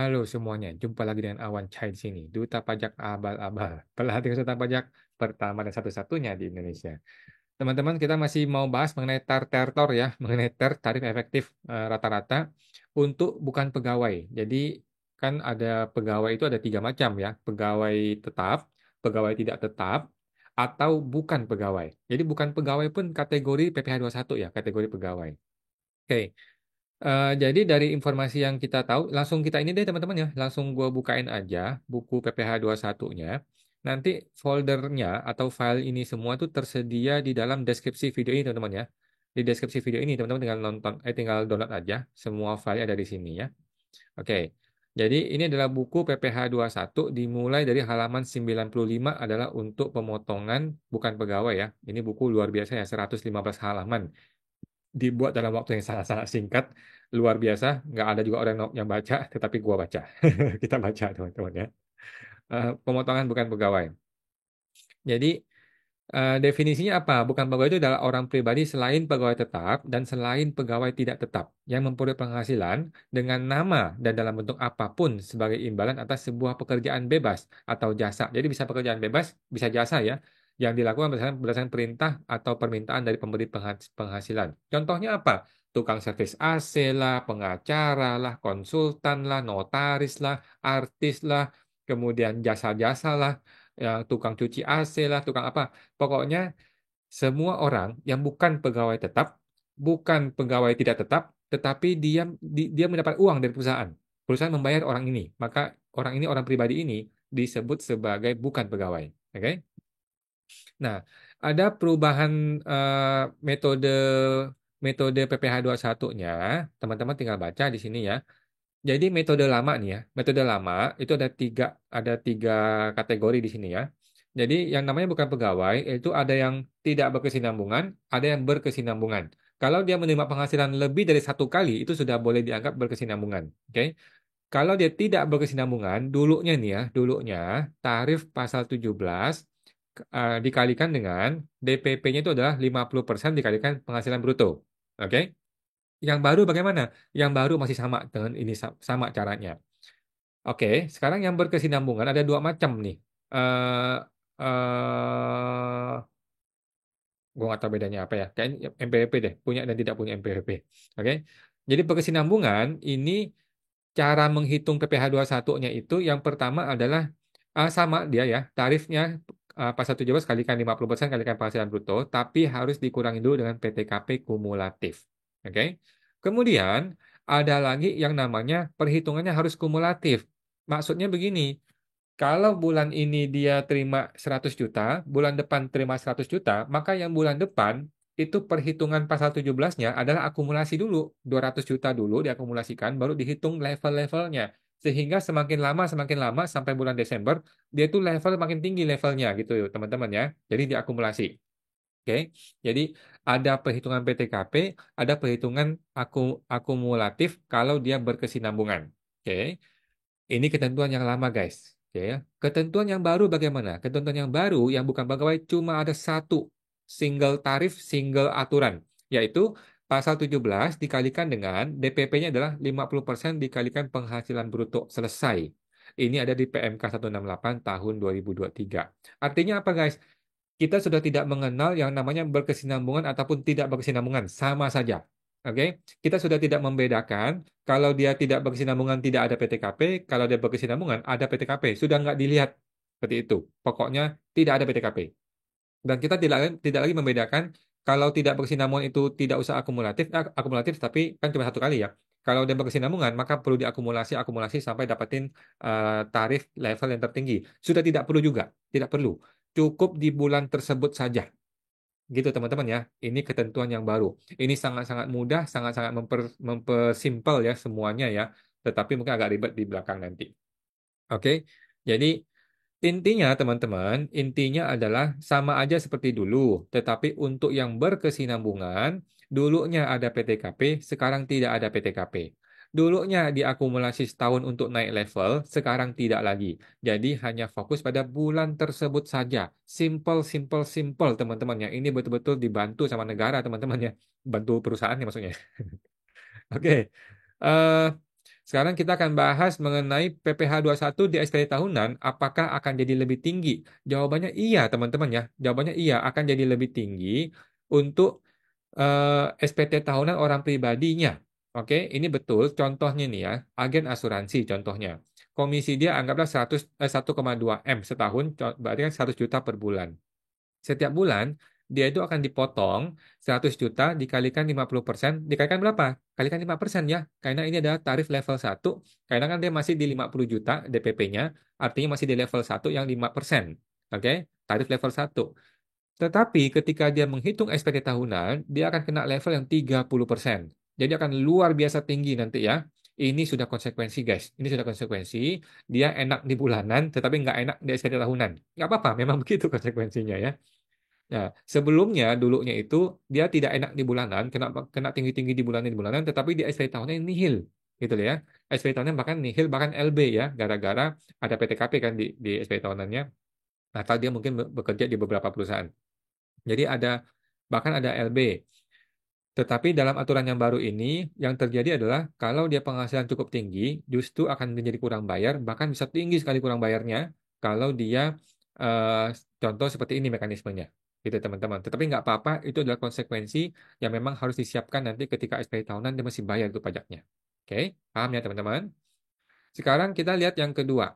Halo semuanya, jumpa lagi dengan Awan Chai di sini, Duta Pajak Abal-Abal, pelatih konsultan pajak pertama dan satu-satunya di Indonesia. Teman-teman, kita masih mau bahas mengenai TAR-TER-TOR ya, mengenai TER, tarif efektif rata-rata untuk bukan pegawai. Jadi kan ada pegawai itu ada tiga macam ya, pegawai tetap, pegawai tidak tetap, atau bukan pegawai. Jadi bukan pegawai pun kategori PPh satu ya, kategori pegawai. Oke. Jadi dari informasi yang kita tahu, langsung kita ini deh teman-teman ya, langsung gua bukain aja buku PPh 21-nya. Nanti foldernya atau file ini semua tuh tersedia di dalam deskripsi video ini teman-teman ya. Di deskripsi video ini teman-teman tinggal nonton, tinggal download aja, semua file ada di sini ya. Oke, jadi ini adalah buku PPh 21 dimulai dari halaman 95 adalah untuk pemotongan bukan pegawai ya. Ini buku luar biasa ya, 115 halaman dibuat dalam waktu yang sangat-sangat singkat, luar biasa. Nggak ada juga orang yang baca, tetapi gua baca. Kita baca teman-teman ya. Pemotongan bukan pegawai. Jadi definisinya apa? Bukan pegawai itu adalah orang pribadi selain pegawai tetap dan selain pegawai tidak tetap yang memperoleh penghasilan dengan nama dan dalam bentuk apapun sebagai imbalan atas sebuah pekerjaan bebas atau jasa. Jadi bisa pekerjaan bebas, bisa jasa ya, yang dilakukan berdasarkan perintah atau permintaan dari pemberi penghasilan. Contohnya apa? Tukang servis AC lah, pengacara lah, konsultan lah, notaris lah, artis lah, kemudian jasa-jasa lah, ya, tukang cuci AC lah, tukang apa. Pokoknya semua orang yang bukan pegawai tetap, bukan pegawai tidak tetap, tetapi dia mendapat uang dari perusahaan. Perusahaan membayar orang ini, maka orang ini orang pribadi ini disebut sebagai bukan pegawai. Oke? Nah, ada perubahan metode metode PPh 21-nya. Teman-teman tinggal baca di sini ya. Jadi metode lama nih ya, metode lama itu ada tiga kategori di sini ya. Jadi yang namanya bukan pegawai itu ada yang tidak berkesinambungan, ada yang berkesinambungan. Kalau dia menerima penghasilan lebih dari satu kali itu sudah boleh dianggap berkesinambungan. Oke? Kalau dia tidak berkesinambungan, dulunya nih ya, dulunya tarif pasal 17 dikalikan dengan DPP-nya itu adalah 50% dikalikan penghasilan bruto. Oke? Yang baru bagaimana? Yang baru masih sama dengan ini sama caranya. Oke, sekarang yang berkesinambungan ada dua macam nih. Eh gue nggak tahu bedanya apa ya. Kayaknya MPWP deh, punya dan tidak punya MPWP. Oke, jadi berkesinambungan ini cara menghitung PPh 21-nya itu yang pertama adalah sama dia ya, tarifnya pasal 17 kalikan 50% kalikan penghasilan bruto, tapi harus dikurangi dulu dengan PTKP kumulatif. Oke. Kemudian ada lagi yang namanya perhitungannya harus kumulatif. Maksudnya begini, kalau bulan ini dia terima 100 juta, bulan depan terima 100 juta, maka yang bulan depan itu perhitungan pasal 17-nya adalah akumulasi dulu. 200 juta dulu diakumulasikan, baru dihitung level-levelnya. Sehingga semakin lama sampai bulan Desember, dia tuh level makin tinggi levelnya gitu teman-teman ya. Jadi diakumulasi. Oke, jadi ada perhitungan PTKP, ada perhitungan akumulatif kalau dia berkesinambungan. Oke, ini ketentuan yang lama, guys. Oke, ya. Ketentuan yang baru bagaimana? Ketentuan yang baru yang bukan pegawai cuma ada satu single tarif, single aturan, yaitu pasal 17 dikalikan dengan DPP-nya adalah 50% dikalikan penghasilan bruto selesai. Ini ada di PMK 168 tahun 2023. Artinya apa, guys? Kita sudah tidak mengenal yang namanya berkesinambungan ataupun tidak berkesinambungan, sama saja. Oke, kita sudah tidak membedakan kalau dia tidak berkesinambungan tidak ada PTKP, kalau dia berkesinambungan ada PTKP. Sudah nggak dilihat seperti itu. Pokoknya tidak ada PTKP. Dan kita tidak lagi membedakan kalau tidak berkesinambungan itu tidak usah akumulatif tapi kan cuma satu kali ya. Kalau dia berkesinambungan maka perlu diakumulasi akumulasi sampai dapetin tarif level yang tertinggi. Sudah tidak perlu juga, tidak perlu. Cukup di bulan tersebut saja. Gitu teman-teman ya. Ini ketentuan yang baru. Ini sangat-sangat mudah, sangat-sangat mempersimpel ya semuanya ya. Tetapi mungkin agak ribet di belakang nanti. Oke. Jadi intinya teman-teman, intinya adalah sama aja seperti dulu, tetapi untuk yang berkesinambungan, dulunya ada PTKP, sekarang tidak ada PTKP. Dulunya diakumulasi setahun untuk naik level, sekarang tidak lagi. Jadi hanya fokus pada bulan tersebut saja. Simple, simple, simple teman-teman ya. Ini betul-betul dibantu sama negara teman-teman ya. Bantu perusahaan ya maksudnya. Oke. Eh, Sekarang kita akan bahas mengenai PPh 21 di SPT tahunan, apakah akan jadi lebih tinggi? Jawabannya iya, teman-teman ya. Jawabannya iya, akan jadi lebih tinggi untuk SPT tahunan orang pribadinya. Oke, ini betul. Contohnya nih ya, agen asuransi contohnya. Komisi dia anggaplah 1,2 M setahun, berarti kan 100 juta per bulan. Setiap bulan, dia itu akan dipotong 100 juta dikalikan 50%. Dikalikan berapa? Kalikan 5% ya. Karena ini adalah tarif level 1. Karena kan dia masih di 50 juta DPP-nya. Artinya masih di level 1 yang 5%. Oke? Tarif level 1. Tetapi ketika dia menghitung SPT tahunan, dia akan kena level yang 30%. Jadi akan luar biasa tinggi nanti ya. Ini sudah konsekuensi guys. Ini sudah konsekuensi. Dia enak di bulanan, tetapi nggak enak di SPT tahunan. Nggak apa-apa, memang begitu konsekuensinya ya. Nah, sebelumnya dulunya itu dia tidak enak di bulanan, kena kena tinggi-tinggi di bulanan, tetapi di SPT tahunan nihil, gitu loh ya. SPT tahunan bahkan nihil, bahkan LB ya, gara-gara ada PTKP kan di SPT tahunannya, atau dia mungkin bekerja di beberapa perusahaan. Jadi bahkan ada LB. Tetapi dalam aturan yang baru ini, yang terjadi adalah kalau dia penghasilan cukup tinggi, justru akan menjadi kurang bayar, bahkan bisa tinggi sekali kurang bayarnya kalau dia eh, contoh seperti ini mekanismenya, gitu teman-teman. Tetapi nggak apa-apa, itu adalah konsekuensi yang memang harus disiapkan nanti ketika SPT tahunan dia masih bayar itu pajaknya. Oke, paham ya teman-teman? Sekarang kita lihat yang kedua.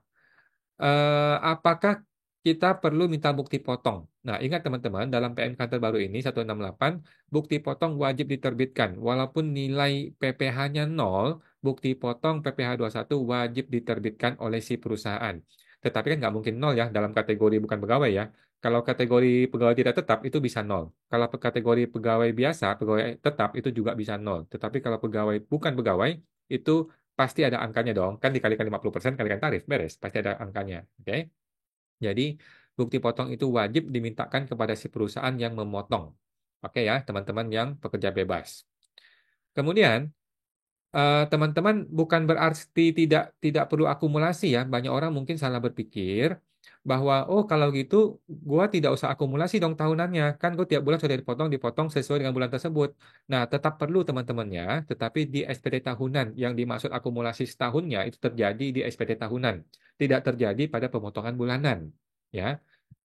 Apakah kita perlu minta bukti potong? Nah, ingat teman-teman, dalam PMK terbaru ini 168, bukti potong wajib diterbitkan. Walaupun nilai PPh-nya 0, bukti potong PPh 21 wajib diterbitkan oleh si perusahaan. Tetapi kan nggak mungkin 0 ya dalam kategori bukan pegawai ya. Kalau kategori pegawai tidak tetap itu bisa 0. Kalau kategori pegawai biasa, pegawai tetap itu juga bisa 0. Tetapi kalau pegawai bukan pegawai, itu pasti ada angkanya dong. Kan dikalikan 50% kalikan tarif, beres. Pasti ada angkanya. Oke? Jadi, bukti potong itu wajib dimintakan kepada si perusahaan yang memotong. Oke ya, teman-teman yang pekerja bebas. Kemudian, teman-teman bukan berarti tidak tidak perlu akumulasi ya. Banyak orang mungkin salah berpikir bahwa oh kalau gitu gua tidak usah akumulasi dong tahunannya. Kan gua tiap bulan sudah dipotong sesuai dengan bulan tersebut. Nah, tetap perlu teman-temannya, tetapi di SPT tahunan yang dimaksud akumulasi setahunnya itu terjadi di SPT tahunan, tidak terjadi pada pemotongan bulanan, ya.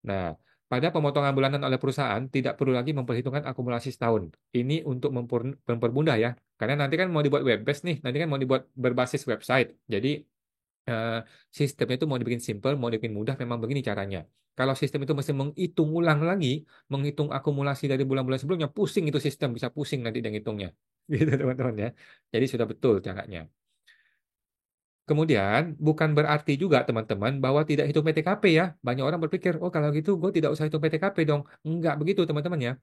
Nah, pada pemotongan bulanan oleh perusahaan tidak perlu lagi memperhitungkan akumulasi setahun. Ini untuk mempermudah ya. Karena nanti kan mau dibuat web based nih, nanti kan mau dibuat berbasis website. Jadi eh, sistemnya itu mau dibikin simple, mau dibikin mudah, memang begini caranya. Kalau sistem itu mesti menghitung ulang lagi, menghitung akumulasi dari bulan-bulan sebelumnya, pusing itu sistem, bisa pusing nanti dia ngitungnya. Gitu teman-teman ya. Jadi sudah betul caranya. Kemudian, bukan berarti juga teman-teman bahwa tidak hitung PTKP ya. Banyak orang berpikir, oh kalau gitu gue tidak usah hitung PTKP dong. Enggak begitu teman-teman ya.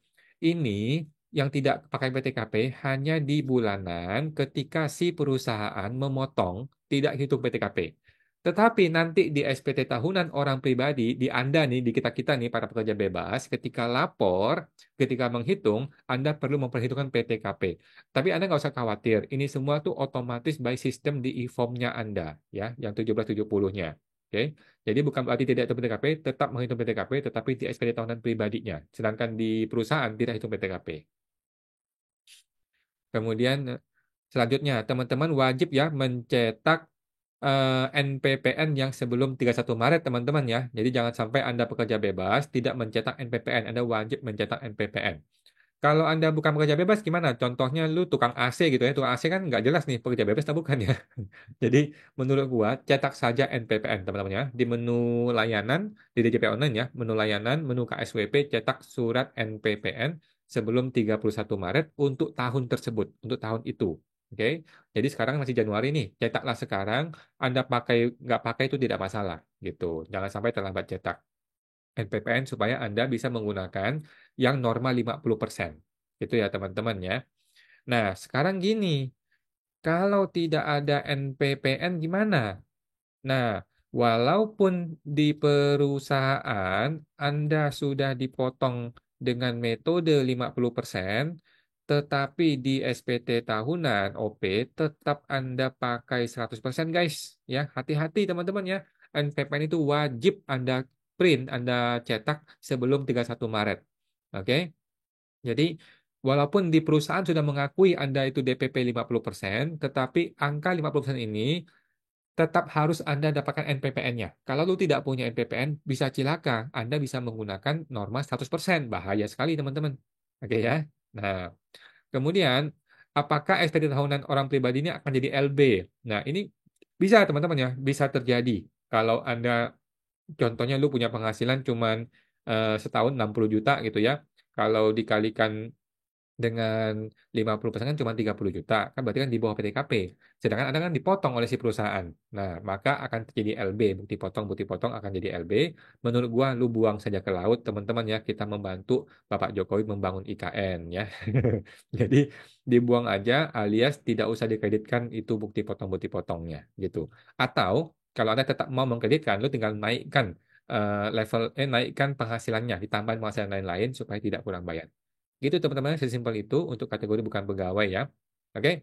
Ini yang tidak pakai PTKP hanya di bulanan ketika si perusahaan memotong tidak hitung PTKP. Tetapi nanti di SPT tahunan orang pribadi, di Anda nih, di kita-kita nih, para pekerja bebas, ketika lapor, ketika menghitung, Anda perlu memperhitungkan PTKP. Tapi Anda nggak usah khawatir, ini semua tuh otomatis by system di e-form-nya Anda, ya, yang 1770-nya. Oke, jadi bukan berarti tidak hitung PTKP, tetap menghitung PTKP, tetapi di SPT tahunan pribadinya. Sedangkan di perusahaan tidak hitung PTKP. Kemudian selanjutnya, teman-teman wajib ya mencetak NPPN yang sebelum 31 Maret, teman-teman ya. Jadi jangan sampai Anda pekerja bebas tidak mencetak NPPN. Anda wajib mencetak NPPN. Kalau Anda bukan pekerja bebas, gimana? Contohnya lu tukang AC gitu ya. Tukang AC kan nggak jelas nih pekerja bebas atau bukan ya. Jadi menurut gua cetak saja NPPN teman-teman ya. Di menu layanan, di DJP Online ya. Menu layanan, menu KSWP, cetak surat NPPN sebelum 31 Maret untuk tahun tersebut. Untuk tahun itu. Oke, jadi sekarang masih Januari nih, cetaklah sekarang. Anda pakai nggak pakai itu tidak masalah, gitu. Jangan sampai terlambat cetak NPPN supaya Anda bisa menggunakan yang normal 50%. Itu ya teman-teman ya. Nah, sekarang gini, kalau tidak ada NPPN gimana? Nah, walaupun di perusahaan Anda sudah dipotong dengan metode 50%, tetapi di SPT tahunan OP tetap Anda pakai 100% guys. Ya, hati-hati teman-teman ya. NPPN itu wajib Anda print, Anda cetak sebelum 31 Maret. Oke? Jadi Walaupun di perusahaan sudah mengakui Anda itu DPP 50%, tetapi angka 50% ini tetap harus Anda dapatkan NPPN-nya. Kalau lu tidak punya NPPN, bisa cilaka. Anda bisa menggunakan norma 100%. Bahaya sekali, teman-teman. Oke ya. Nah, kemudian, apakah SPT tahunan orang pribadi ini akan jadi LB? Nah, ini bisa, teman-teman ya. Bisa terjadi. Kalau Anda, contohnya lu punya penghasilan cuman setahun 60 juta gitu ya. Kalau dikalikan dengan 50% kan cuma 30 juta, kan berarti kan di bawah PTKP. Sedangkan Anda kan dipotong oleh si perusahaan. Nah, maka akan terjadi LB, bukti potong akan jadi LB. Menurut gua lu buang saja ke laut, teman-teman ya, kita membantu Bapak Jokowi membangun IKN ya. Jadi dibuang aja alias tidak usah dikreditkan itu bukti potongnya gitu. Atau kalau Anda tetap mau mengkreditkan, lu tinggal naikkan naikkan penghasilannya, ditambah penghasilan lain-lain supaya tidak kurang bayar. Gitu teman-teman, sesimpel itu untuk kategori bukan pegawai ya. Oke.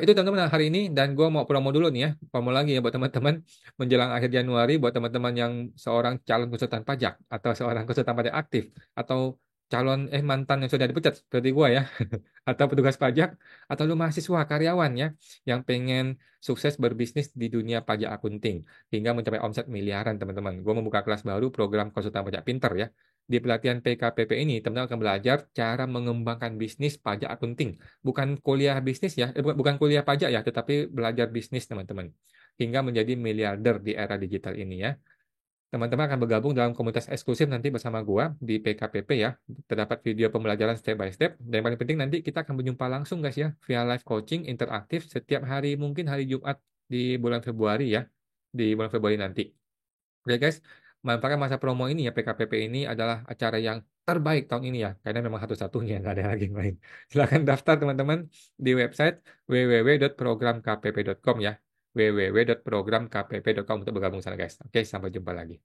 Itu teman-teman hari ini dan gue mau promo dulu nih ya. Promo lagi ya buat teman-teman menjelang akhir Januari buat teman-teman yang seorang calon konsultan pajak atau seorang konsultan pajak aktif atau calon mantan yang sudah dipecat seperti gue ya atau petugas pajak atau lu mahasiswa karyawan ya yang pengen sukses berbisnis di dunia pajak akunting hingga mencapai omset miliaran teman-teman. Gue membuka kelas baru program konsultan pajak pinter ya. Di pelatihan PKPP ini, teman-teman akan belajar cara mengembangkan bisnis pajak akunting. Bukan kuliah bisnis ya, bukan kuliah pajak ya, tetapi belajar bisnis teman-teman. Hingga menjadi miliarder di era digital ini ya. Teman-teman akan bergabung dalam komunitas eksklusif nanti bersama gua di PKPP ya. Terdapat video pembelajaran step by step. Dan yang paling penting nanti kita akan berjumpa langsung guys ya, via live coaching interaktif setiap hari, mungkin hari Jumat di bulan Februari ya. Di bulan Februari nanti. Oke guys, manfaatkan masa promo ini ya, PKPP ini adalah acara yang terbaik tahun ini ya, karena memang satu-satunya, nggak ada lagi yang lain. Silahkan daftar teman-teman di website www.programkpp.com ya, www.programkpp.com untuk bergabung sana guys. Oke, sampai jumpa lagi.